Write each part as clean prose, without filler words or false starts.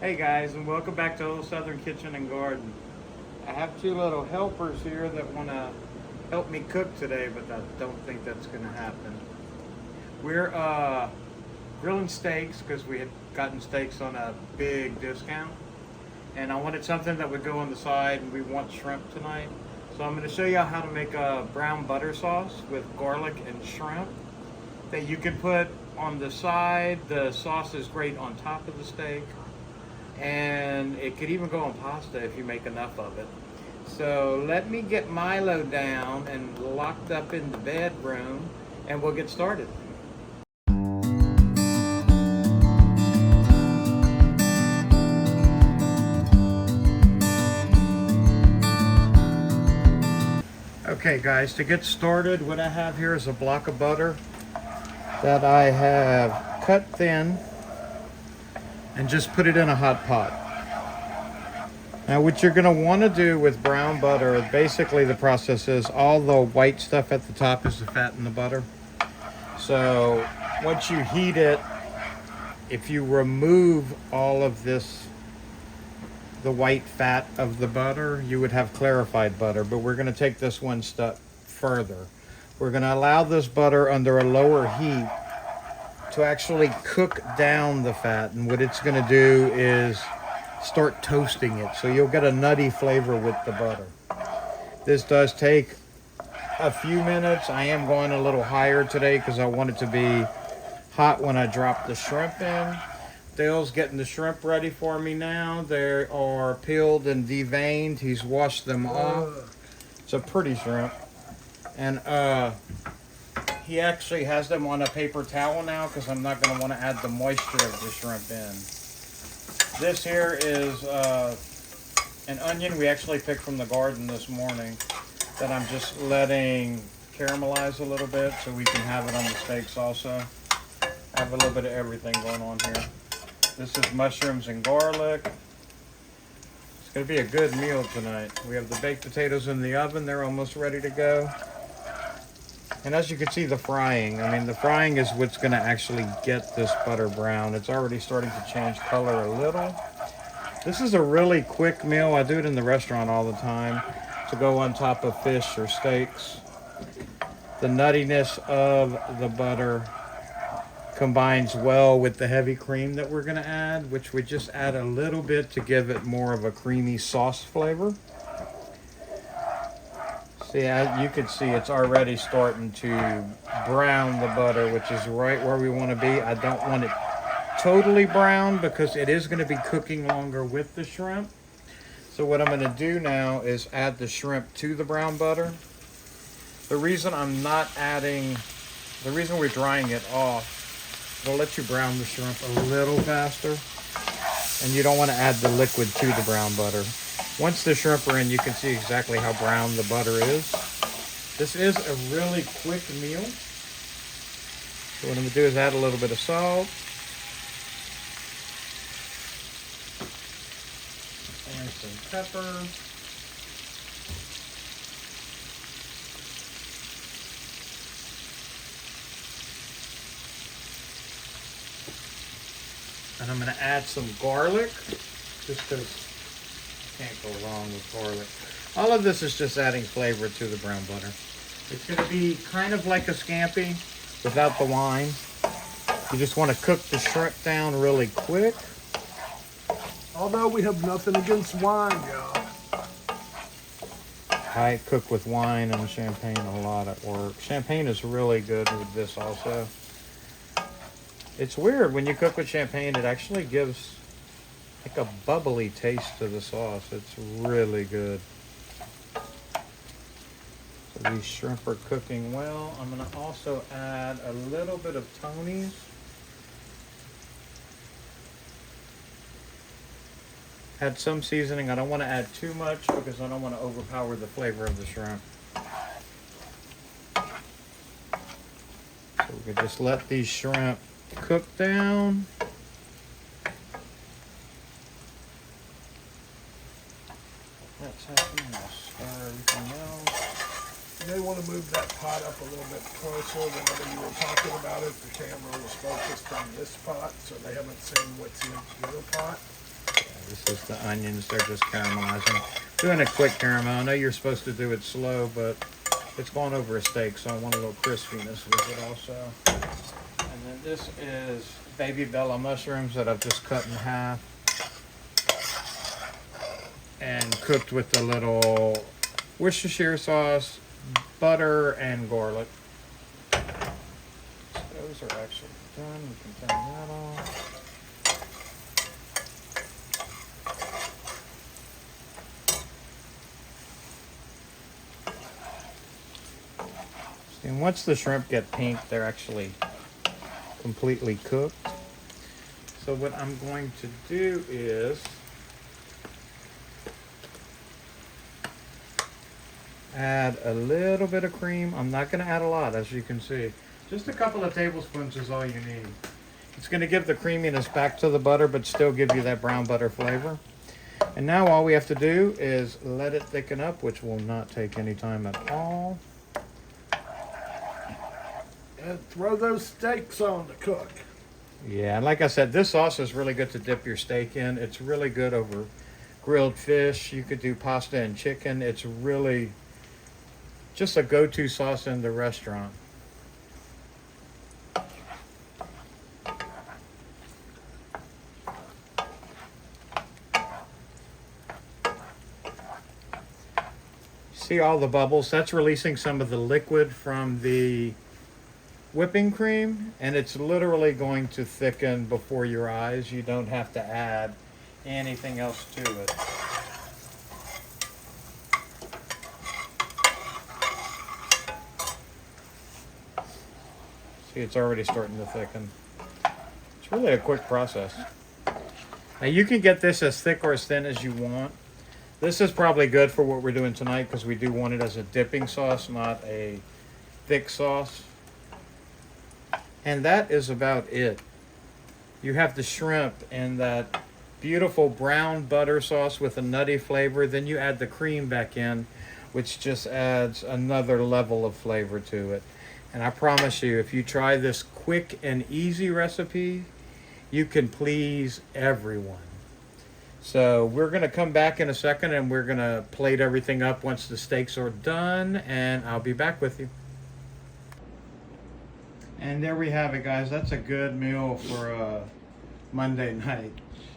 Hey guys, and welcome back to Old Southern Kitchen and Garden. I have two little helpers here that want to help me cook today, but I don't think that's going to happen. We're grilling steaks because we had gotten steaks on a big discount, and I wanted something that would go on the side, and we want shrimp tonight. So I'm going to show you how to make a brown butter sauce with garlic and shrimp that you can put on the side. The sauce is great on top of the steak, and it could even go on pasta if you make enough of it. So let me get Milo down and locked up in the bedroom, and we'll get started. Okay guys, to get started, what I have here is a block of butter that I have cut thin and just put it in a hot pot. Now what you're going to want to do with brown butter, basically the process is all the white stuff at the top is the fat in the butter. So once you heat it, if you remove all of this, the white fat of the butter, you would have clarified butter. But we're going to take this one step further. We're going to allow this butter under a lower heat to actually cook down the fat, and what it's going to do is start toasting it, so you'll get a nutty flavor with the butter. This does take a few minutes. I am going a little higher today because I want it to be hot when I drop the shrimp in. Dale's getting the shrimp ready for me now. They are peeled and deveined. He's washed them off. It's a pretty shrimp, and he actually has them on a paper towel now because I'm not going to want to add the moisture of the shrimp in. This here is an onion we actually picked from the garden this morning that I'm just letting caramelize a little bit so we can have it on the steaks also. I have a little bit of everything going on here. This is mushrooms and garlic. It's going to be a good meal tonight. We have the baked potatoes in the oven. They're almost ready to go. And as you can see, the frying, the frying is what's going to actually get this butter brown. It's already starting to change color a little. This is a really quick meal. I do it in the restaurant all the time to go on top of fish or steaks. The nuttiness of the butter combines well with the heavy cream that we're going to add, which we just add a little bit to give it more of a creamy sauce flavor. See, you can see it's already starting to brown the butter, which is right where we want to be. I don't want it totally brown because it is going to be cooking longer with the shrimp. So what I'm going to do now is add the shrimp to the brown butter. The reason we're drying it off, it'll let you brown the shrimp a little faster, and you don't want to add the liquid to the brown butter. Once the shrimp are in, you can see exactly how brown the butter is. This is a really quick meal. So what I'm going to do is add a little bit of salt. And some pepper. And I'm going to add some garlic, just because can't go wrong with garlic. All of this is just adding flavor to the brown butter. It's going to be kind of like a scampi without the wine. You just want to cook the shrimp down really quick. Although we have nothing against wine, y'all. I cook with wine and champagne a lot at work. Champagne is really good with this also. It's weird, when you cook with champagne, it actually gives like a bubbly taste to the sauce. It's really good. So these shrimp are cooking well. I'm going to also add a little bit of Tony's. Add some seasoning. I don't want to add too much because I don't want to overpower the flavor of the shrimp. So we can just let these shrimp cook down. That's happening. I'll stir everything else. You may want to move that pot up a little bit closer whenever you were talking about it. The camera was focused on this pot, so they haven't seen what's in your pot. This is the onions. They're just caramelizing. Doing a quick caramel. I know you're supposed to do it slow, but it's going over a steak, so I want a little crispiness with it also. And then this is baby bella mushrooms that I've just cut in half and cooked with a little Worcestershire sauce, butter, and garlic. Those are actually done. We can turn that off. And once the shrimp get pink, they're actually completely cooked. So what I'm going to do is add a little bit of cream. I'm not going to add a lot, as you can see. Just a couple of tablespoons is all you need. It's going to give the creaminess back to the butter, but still give you that brown butter flavor. And now all we have to do is let it thicken up, which will not take any time at all. And throw those steaks on to cook. Yeah, and like I said, this sauce is really good to dip your steak in. It's really good over grilled fish. You could do pasta and chicken. It's really just a go-to sauce in the restaurant. See all the bubbles? That's releasing some of the liquid from the whipping cream, and it's literally going to thicken before your eyes. You don't have to add anything else to it. See, it's already starting to thicken. It's really a quick process. Now you can get this as thick or as thin as you want. This is probably good for what we're doing tonight because we do want it as a dipping sauce, not a thick sauce. And that is about it. You have the shrimp and that beautiful brown butter sauce with a nutty flavor. Then you add the cream back in, which just adds another level of flavor to it. And I promise you, if you try this quick and easy recipe, you can please everyone. So we're going to come back in a second and we're going to plate everything up once the steaks are done, and I'll be back with you. And there we have it, guys. That's a good meal for Monday night.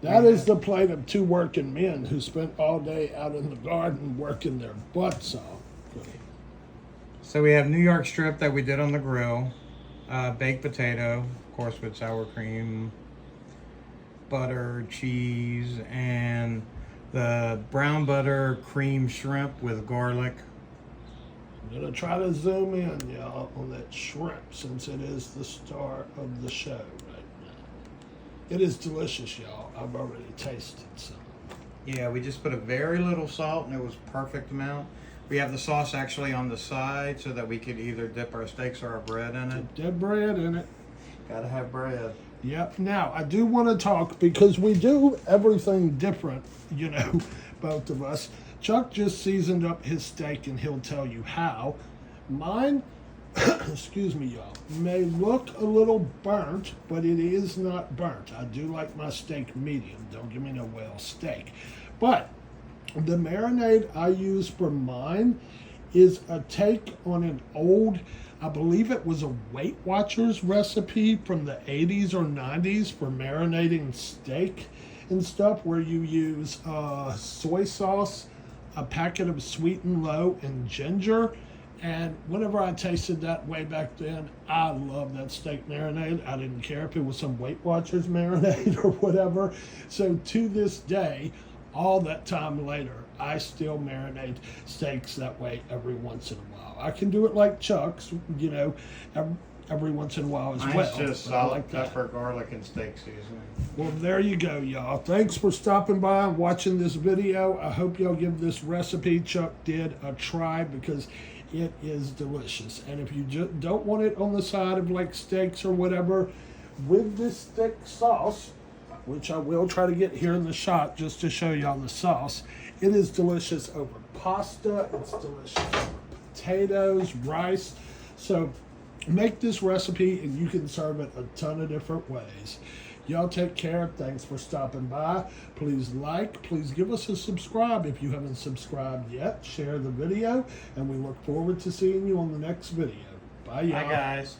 That is the plate of two working men who spent all day out in the garden working their butts off. So we have New York strip that we did on the grill, baked potato, of course with sour cream, butter, cheese, and the brown butter cream shrimp with garlic. I'm going to try to zoom in, y'all, on that shrimp since it is the star of the show right now. It is delicious, y'all. I've already tasted some. Yeah, we just put a very little salt and it was perfect amount. We have the sauce actually on the side so that we could either dip our steaks or our bread in it. Dip bread in it. Gotta have bread. Yep. Now, I do want to talk because we do everything different, you know, both of us. Chuck just seasoned up his steak and he'll tell you how. Mine, excuse me, y'all, may look a little burnt, but it is not burnt. I do like my steak medium. Don't give me no well steak. But the marinade I use for mine is a take on an old, I believe it was a Weight Watchers recipe from the 80s or 90s for marinating steak and stuff, where you use soy sauce, a packet of Sweet and Low, and ginger. And whenever I tasted that way back then, I love that steak marinade. I didn't care if it was some Weight Watchers marinade or whatever. So to this day, all that time later, I still marinate steaks that way every once in a while. I can do it like Chuck's, you know, every once in a while as well. Mine's just salt, pepper, garlic, and steak seasoning. Well, there you go, y'all. Thanks for stopping by and watching this video. I hope y'all give this recipe Chuck did a try because it is delicious. And if you just don't want it on the side of like steaks or whatever, with this thick sauce, which I will try to get here in the shot just to show y'all the sauce, it is delicious over pasta. It's delicious over potatoes, rice. So make this recipe and you can serve it a ton of different ways. Y'all take care. Thanks for stopping by. Please like, please give us a subscribe if you haven't subscribed yet. Share the video, and we look forward to seeing you on the next video. Bye, y'all. Bye, guys.